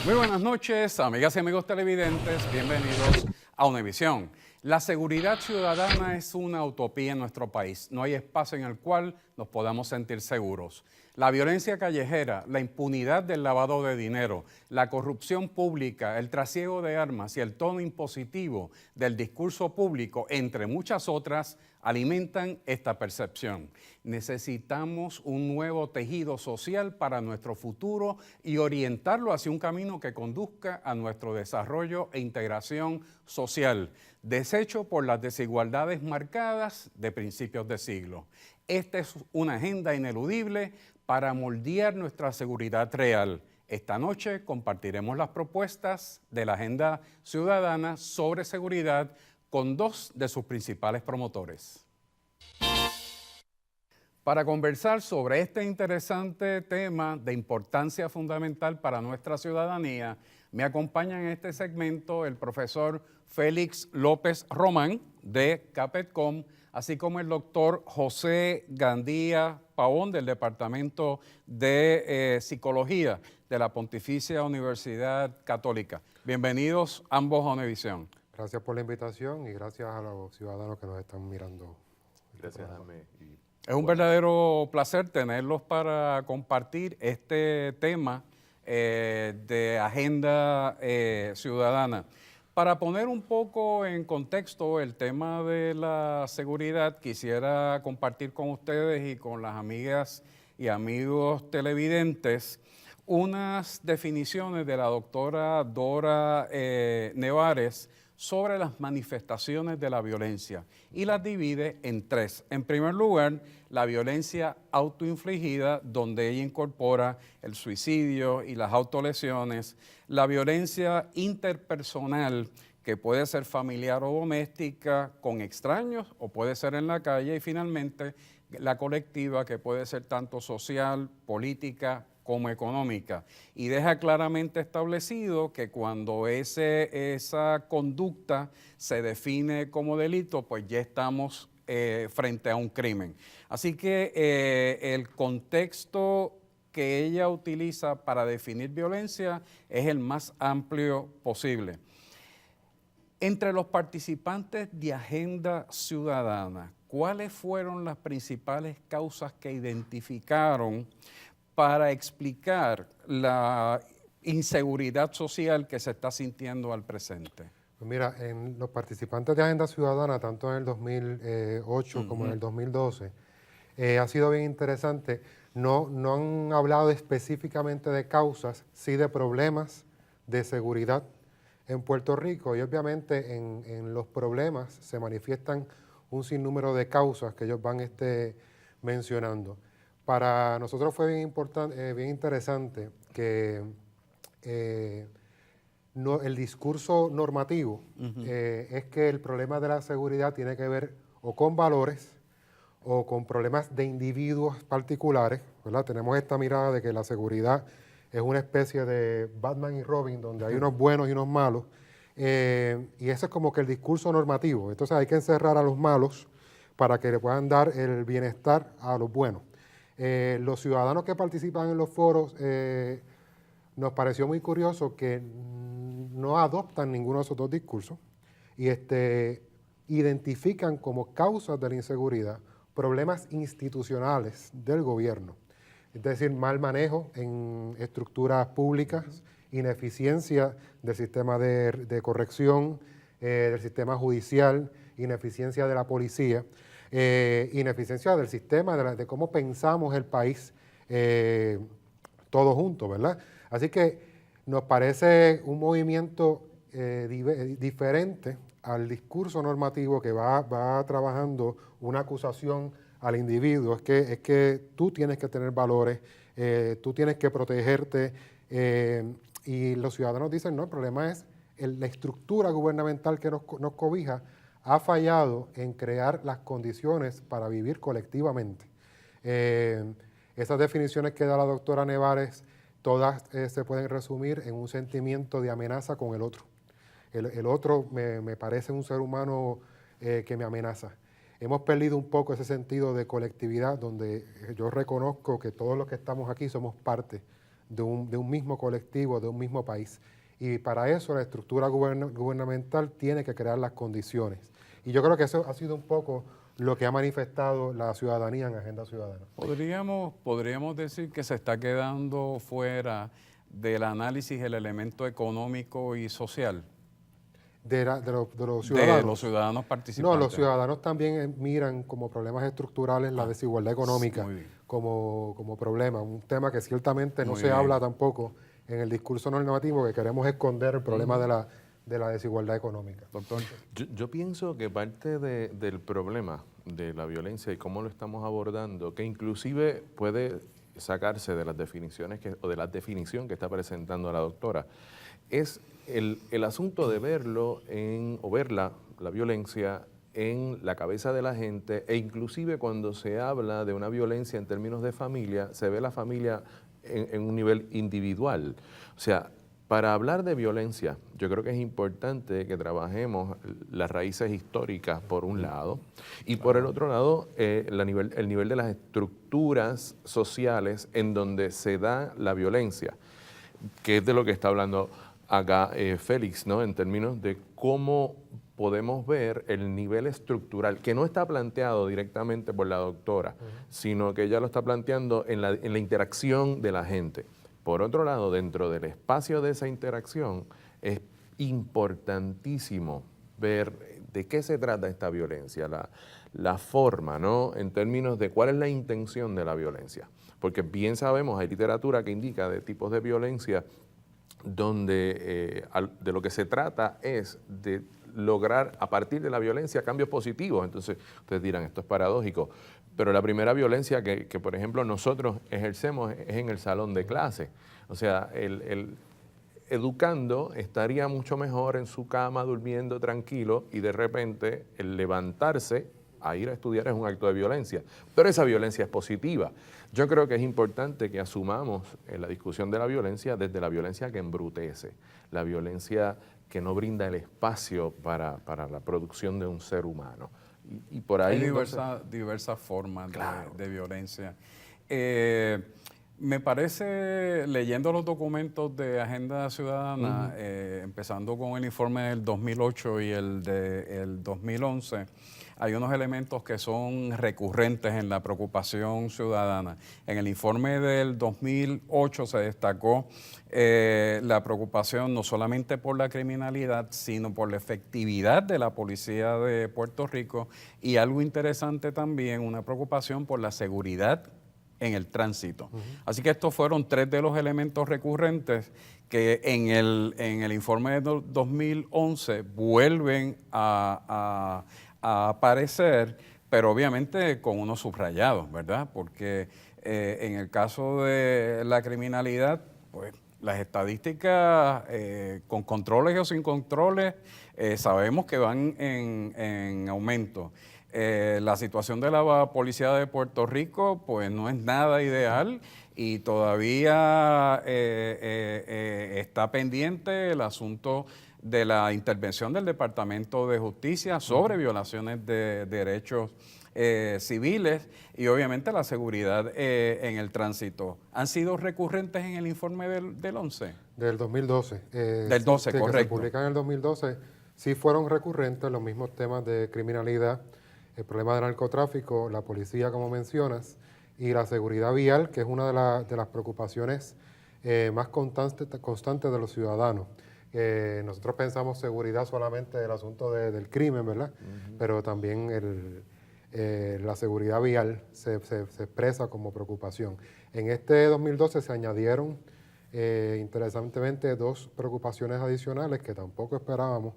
Muy buenas noches, amigas y amigos televidentes, bienvenidos a Univisión. La seguridad ciudadana es una utopía en nuestro país. No hay espacio en el cual nos podamos sentir seguros. La violencia callejera, la impunidad del lavado de dinero, la corrupción pública, el trasiego de armas y el tono impositivo del discurso público, entre muchas otras, alimentan esta percepción. Necesitamos un nuevo tejido social para nuestro futuro y orientarlo hacia un camino que conduzca a nuestro desarrollo e integración social, deshecho por las desigualdades marcadas de principios de siglo. Esta es una agenda ineludible para moldear nuestra seguridad real. Esta noche compartiremos las propuestas de la Agenda Ciudadana sobre Seguridad con dos de sus principales promotores. Para conversar sobre este interesante tema de importancia fundamental para nuestra ciudadanía, me acompaña en este segmento el profesor Félix López Román de CAPETCOM, así como el doctor José Gandía Pavón del Departamento de Psicología de la Pontificia Universidad Católica. Bienvenidos ambos a Univisión. Gracias por la invitación y gracias a los ciudadanos que nos están mirando. Gracias, Jaime. Es un verdadero placer tenerlos para compartir este tema de agenda ciudadana. Para poner un poco en contexto el tema de la seguridad, quisiera compartir con ustedes y con las amigas y amigos televidentes unas definiciones de la doctora Dora Nevares sobre las manifestaciones de la violencia y las divide en tres. En primer lugar, la violencia autoinfligida, donde ella incorpora el suicidio y las autolesiones, la violencia interpersonal, que puede ser familiar o doméstica, con extraños o puede ser en la calle, y finalmente la colectiva, que puede ser tanto social, política, como económica, y deja claramente establecido que cuando esa conducta se define como delito, pues ya estamos frente a un crimen. Así que el contexto que ella utiliza para definir violencia es el más amplio posible. Entre los participantes de Agenda Ciudadana, ¿cuáles fueron las principales causas que identificaron para explicar la inseguridad social que se está sintiendo al presente? Pues mira, en los participantes de Agenda Ciudadana, tanto en el 2008 como en el 2012, ha sido bien interesante. No han hablado específicamente de causas, sí de problemas de seguridad en Puerto Rico, y obviamente en los problemas se manifiestan un sinnúmero de causas que ellos van mencionando. Para nosotros fue bien interesante que el discurso normativo es que el problema de la seguridad tiene que ver o con valores o con problemas de individuos particulares, ¿verdad? Tenemos esta mirada de que la seguridad es una especie de Batman y Robin, donde hay unos buenos y unos malos, y ese es como que el discurso normativo. Entonces hay que encerrar a los malos para que le puedan dar el bienestar a los buenos. Los ciudadanos que participan en los foros nos pareció muy curioso que no adoptan ninguno de esos dos discursos y identifican como causas de la inseguridad problemas institucionales del gobierno, es decir, mal manejo en estructuras públicas, ineficiencia del sistema de corrección, del sistema judicial, ineficiencia de la policía, ineficiencia del sistema, de cómo pensamos el país todos juntos, ¿verdad? Así que nos parece un movimiento diferente al discurso normativo que va trabajando una acusación al individuo. Es que tú tienes que tener valores, tú tienes que protegerte, y los ciudadanos dicen, no, el problema es la estructura gubernamental que nos cobija ha fallado en crear las condiciones para vivir colectivamente. Esas definiciones que da la doctora Nevares, todas se pueden resumir en un sentimiento de amenaza con el otro. El otro me parece un ser humano que me amenaza. Hemos perdido un poco ese sentido de colectividad, donde yo reconozco que todos los que estamos aquí somos parte de un mismo colectivo, de un mismo país. Y para eso la estructura gubernamental tiene que crear las condiciones. Y yo creo que eso ha sido un poco lo que ha manifestado la ciudadanía en Agenda Ciudadana. Podríamos decir que se está quedando fuera del análisis el elemento económico y social De los ciudadanos. de los ciudadanos No, participantes. los ciudadanos también miran como problemas estructurales la desigualdad económica muy bien. como problema, un tema que ciertamente no Muy se bien. habla tampoco en el discurso normativo, que queremos esconder el problema de la desigualdad económica. Doctor. Yo pienso que parte del problema de la violencia y cómo lo estamos abordando, que inclusive puede sacarse de las definiciones o de la definición que está presentando la doctora, es el asunto de verlo o verla, la violencia, en la cabeza de la gente, e inclusive cuando se habla de una violencia en términos de familia, se ve la familia en un nivel individual. O sea, para hablar de violencia, yo creo que es importante que trabajemos las raíces históricas por un lado y por el otro lado el nivel de las estructuras sociales en donde se da la violencia, que es de lo que está hablando acá Félix, ¿no? En términos de cómo podemos ver el nivel estructural, que no está planteado directamente por la doctora, sino que ella lo está planteando en la interacción de la gente. Por otro lado, dentro del espacio de esa interacción, es importantísimo ver de qué se trata esta violencia, la forma, ¿no? En términos de cuál es la intención de la violencia. Porque bien sabemos, hay literatura que indica de tipos de violencia donde de lo que se trata es de lograr a partir de la violencia cambios positivos. Entonces, ustedes dirán, esto es paradójico, pero la primera violencia que por ejemplo, nosotros ejercemos es en el salón de clase. O sea, el educando estaría mucho mejor en su cama, durmiendo tranquilo, y de repente el levantarse a ir a estudiar es un acto de violencia. Pero esa violencia es positiva. Yo creo que es importante que asumamos en la discusión de la violencia desde la violencia que embrutece, la violencia que no brinda el espacio para la producción de un ser humano. Y por ahí Hay entonces, diversas formas Claro. de violencia. Me parece, leyendo los documentos de Agenda Ciudadana, empezando con el informe del 2008 y el del 2011, hay unos elementos que son recurrentes en la preocupación ciudadana. En el informe del 2008 se destacó la preocupación no solamente por la criminalidad, sino por la efectividad de la policía de Puerto Rico, y algo interesante también, una preocupación por la seguridad en el tránsito. Así que estos fueron tres de los elementos recurrentes que en el informe de 2011 vuelven a aparecer, pero obviamente con unos subrayados, ¿verdad? Porque en el caso de la criminalidad, pues las estadísticas con controles o sin controles sabemos que van en aumento. La situación de la policía de Puerto Rico pues no es nada ideal y todavía está pendiente el asunto de la intervención del Departamento de Justicia sobre violaciones de derechos civiles y obviamente la seguridad en el tránsito. ¿Han sido recurrentes en el informe del 11? Del 2012. Del 12, que correcto. se publica en el 2012, sí fueron recurrentes los mismos temas de criminalidad, el problema del narcotráfico, la policía, como mencionas, y la seguridad vial, que es una de las preocupaciones más constantes de los ciudadanos. Nosotros pensamos seguridad solamente del asunto del crimen, ¿verdad? Pero también la seguridad vial se expresa como preocupación. En este 2012 se añadieron, interesantemente, dos preocupaciones adicionales que tampoco esperábamos.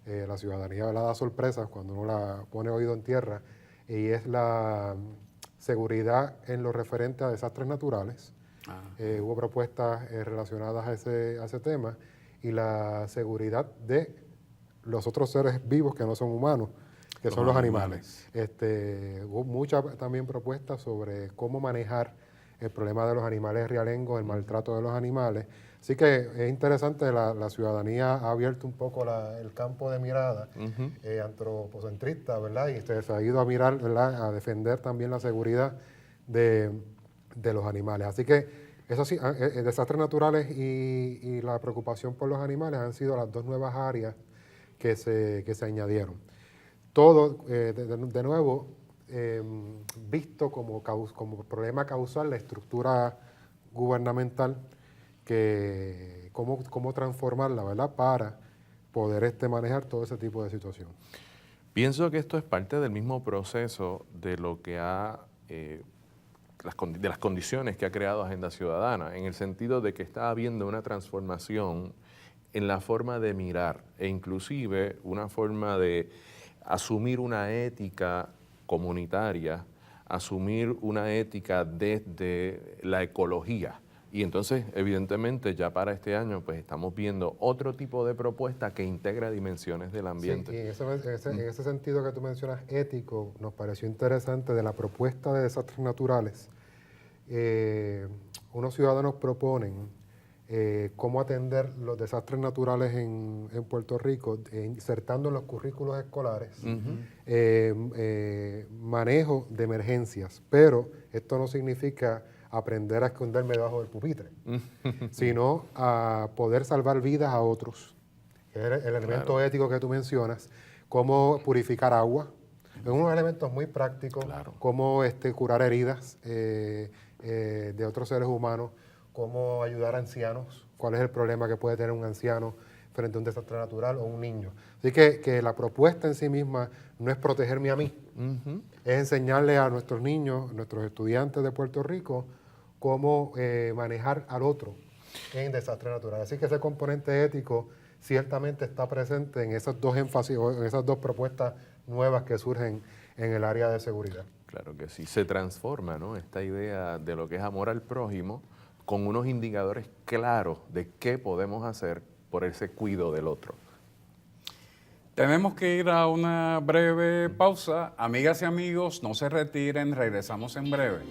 La ciudadanía la da sorpresas cuando uno la pone oído en tierra, y es la seguridad en lo referente a desastres naturales. Hubo propuestas relacionadas a ese tema, y la seguridad de los otros seres vivos que no son humanos, que son los animales. Hubo muchas también propuestas sobre cómo manejar el problema de los animales rialengos, el maltrato de los animales. Así que es interesante, la ciudadanía ha abierto un poco el campo de mirada antropocentrista, ¿verdad? Y se ha ido a mirar, ¿verdad?, a defender también la seguridad de los animales. Así que Eso sí, desastres naturales y la preocupación por los animales han sido las dos nuevas áreas que se añadieron. Todo, de nuevo, visto como problema causal la estructura gubernamental, que cómo transformarla, ¿verdad?, para poder manejar todo ese tipo de situación. Pienso que esto es parte del mismo proceso de lo que de las condiciones que ha creado Agenda Ciudadana, en el sentido de que está habiendo una transformación en la forma de mirar e inclusive una forma de asumir una ética comunitaria, asumir una ética desde la ecología. Y entonces, evidentemente, ya para este año, pues estamos viendo otro tipo de propuesta que integra dimensiones del ambiente. Sí, y en ese sentido que tú mencionas ético, nos pareció interesante de la propuesta de desastres naturales. Unos ciudadanos proponen cómo atender los desastres naturales en Puerto Rico, insertando en los currículos escolares manejo de emergencias, pero esto no significa aprender a esconderme debajo del pupitre, sino a poder salvar vidas a otros. El elemento ético que tú mencionas, cómo purificar agua, es unos elementos muy prácticos, cómo curar heridas de otros seres humanos, cómo ayudar a ancianos, cuál es el problema que puede tener un anciano frente a un desastre natural o un niño. Así que la propuesta en sí misma no es protegerme a mí, es enseñarle a nuestros niños, nuestros estudiantes de Puerto Rico, cómo manejar al otro en desastre natural. Así que ese componente ético ciertamente está presente en esos dos énfasis o en esas dos propuestas nuevas que surgen en el área de seguridad. Claro que sí, se transforma, ¿no?, esta idea de lo que es amor al prójimo con unos indicadores claros de qué podemos hacer por ese cuidado del otro. Tenemos que ir a una breve pausa. Amigas y amigos, no se retiren, regresamos en breve.